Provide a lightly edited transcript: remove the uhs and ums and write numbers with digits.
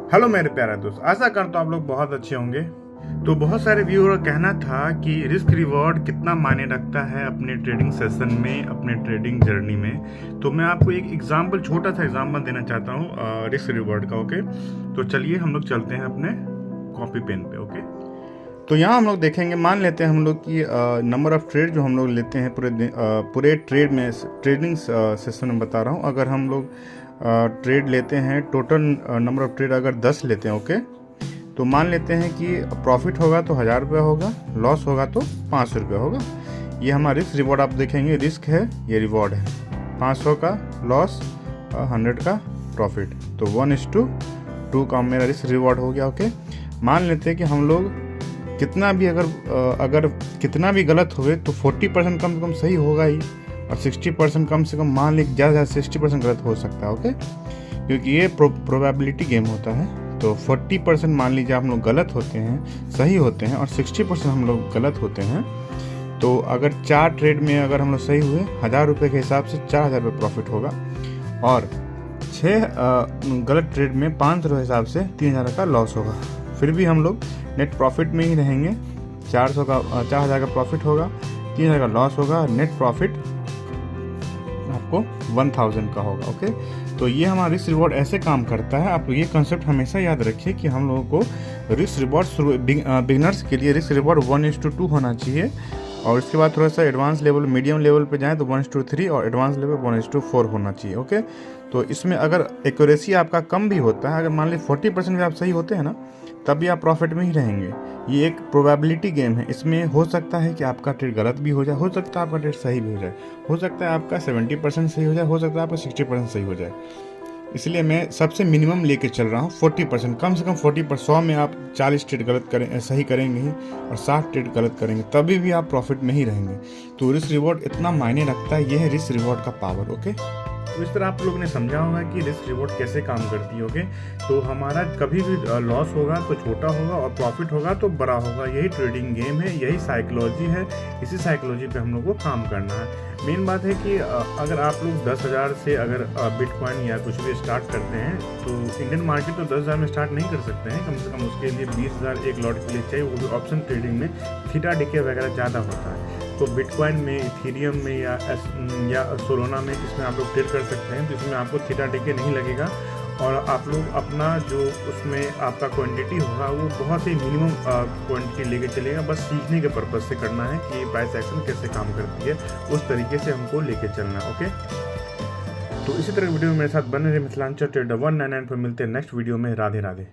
Hello मेरे प्यारे दोस्त, आशा करता हूँ आप लोग बहुत अच्छे होंगे। तो बहुत सारे व्यूअर का कहना था कि रिस्क रिवॉर्ड कितना मायने रखता है अपने ट्रेडिंग सेशन में, अपने ट्रेडिंग जर्नी में। तो मैं आपको एक एग्जांपल, छोटा सा एग्जांपल देना चाहता हूँ रिस्क रिवॉर्ड का। ओके, तो चलिए हम लोग चलते हैं अपने कॉपी पेन पे। ओके, तो यहाँ हम लोग देखेंगे, मान लेते हैं हम लोग की नंबर ऑफ ट्रेड जो हम लोग लेते हैं पूरे ट्रेड में, ट्रेडिंग सेशन में बता रहा हूँ। अगर हम लोग ट्रेड लेते हैं, टोटल नंबर ऑफ ट्रेड अगर 10 लेते हैं, ओके, तो मान लेते हैं कि प्रॉफिट होगा तो 1000 रुपये होगा, लॉस होगा तो 500 रुपये होगा। ये हमारा रिस्क रिवॉर्ड आप देखेंगे, रिस्क है, ये रिवॉर्ड है। 500 का लॉस, 100 का प्रॉफिट, तो 1:2 का मेरा रिस्क रिवॉर्ड हो गया। ओके, मान लेते हैं कि हम लोग कितना भी अगर कितना भी गलत हुए तो 40% कम से कम सही होगा ही, और 60% कम से कम, मान लीजिए ज़्यादा 60% गलत हो सकता है। ओके, क्योंकि ये प्रोबेबिलिटी गेम होता है। तो 40% मान लीजिए हम लोग गलत होते हैं, सही होते हैं, और 60% हम लोग गलत होते हैं। तो अगर 4 ट्रेड में अगर हम लोग सही हुए, 1000 रुपये के हिसाब से 4000 रुपये प्रॉफिट होगा, और 6 गलत ट्रेड में 500 के हिसाब से 3000 का लॉस होगा। फिर भी हम लोग नेट प्रॉफिट में ही रहेंगे। 4000 का प्रॉफिट होगा, 3000 का लॉस होगा, नेट प्रॉफिट आपको 1000 का होगा। ओके, तो ये हमारा रिस्क रिवॉर्ड ऐसे काम करता है। आप ये कंसेप्ट हमेशा याद रखिए कि हम लोगों को रिस्क रिवॉर्ड बिगनर्स के लिए रिस्क रिवॉर्ड 1:2 होना चाहिए, और इसके बाद थोड़ा सा एडवांस लेवल, मीडियम लेवल पे जाएँ तो 1:3, और एडवांस लेवल 1:4 होना चाहिए। ओके, तो इसमें अगर एक्यूरेसी आपका कम भी होता है, अगर मान लीजिए 40% भी आप सही होते हैं ना, तब भी आप प्रॉफिट में ही रहेंगे। ये एक प्रोबेबिलिटी गेम है। इसमें हो सकता है कि आपका ट्रेड गलत भी हो जाए, हो सकता है आपका ट्रेड सही भी हो जाए, हो सकता है आपका 70% सही हो जाए, हो सकता है आपका 60% सही हो जाए। इसलिए मैं सबसे मिनिमम लेके चल रहा हूँ 40%, कम से कम 40%। 100 में आप 40 ट्रेड गलत करें, सही करेंगे ही, और 60 ट्रेड गलत करेंगे, तभी भी आप प्रॉफिट में ही रहेंगे। तो रिस्क रिवॉर्ड इतना मायने रखता है, ये है रिस्क रिवॉर्ड का पावर। ओके, तो इस तरह आप लोगों ने समझा होगा कि रिस्क रिवॉर्ड कैसे काम करती है। ओके, तो हमारा कभी भी लॉस होगा तो छोटा होगा, और प्रॉफिट होगा तो बड़ा होगा। यही ट्रेडिंग गेम है, यही साइकोलॉजी है। इसी साइकोलॉजी पे हम लोग को काम करना है। मेन बात है कि अगर आप लोग 10,000 से अगर बिटकॉइन या कुछ भी स्टार्ट करते हैं, तो इंडियन मार्केट तो 10,000 में स्टार्ट नहीं कर सकते हैं। कम से कम उसके लिए 20,000 एक लॉट के लिए चाहिए, वो भी ऑप्शन ट्रेडिंग में थीटा डिके वगैरह ज़्यादा होता है। तो बिटकॉइन में, इथेरियम में या सोलोना में, इसमें आप लोग ट्रेड कर सकते हैं। तो इसमें आपको थीटा डिके नहीं लगेगा, और आप लोग अपना जो उसमें आपका क्वांटिटी होगा वो बहुत ही मिनिमम क्वांटिटी लेके चलेगा। बस सीखने के पर्पज़ से करना है कि प्राइस एक्शन कैसे काम करती है, उस तरीके से हमको लेके चलना है। ओके, तो इसी तरह वीडियो में मेरे साथ बने रहे। मिथिलांचल ट्रेडर 199 पर मिलते हैं नेक्स्ट वीडियो में। राधे राधे।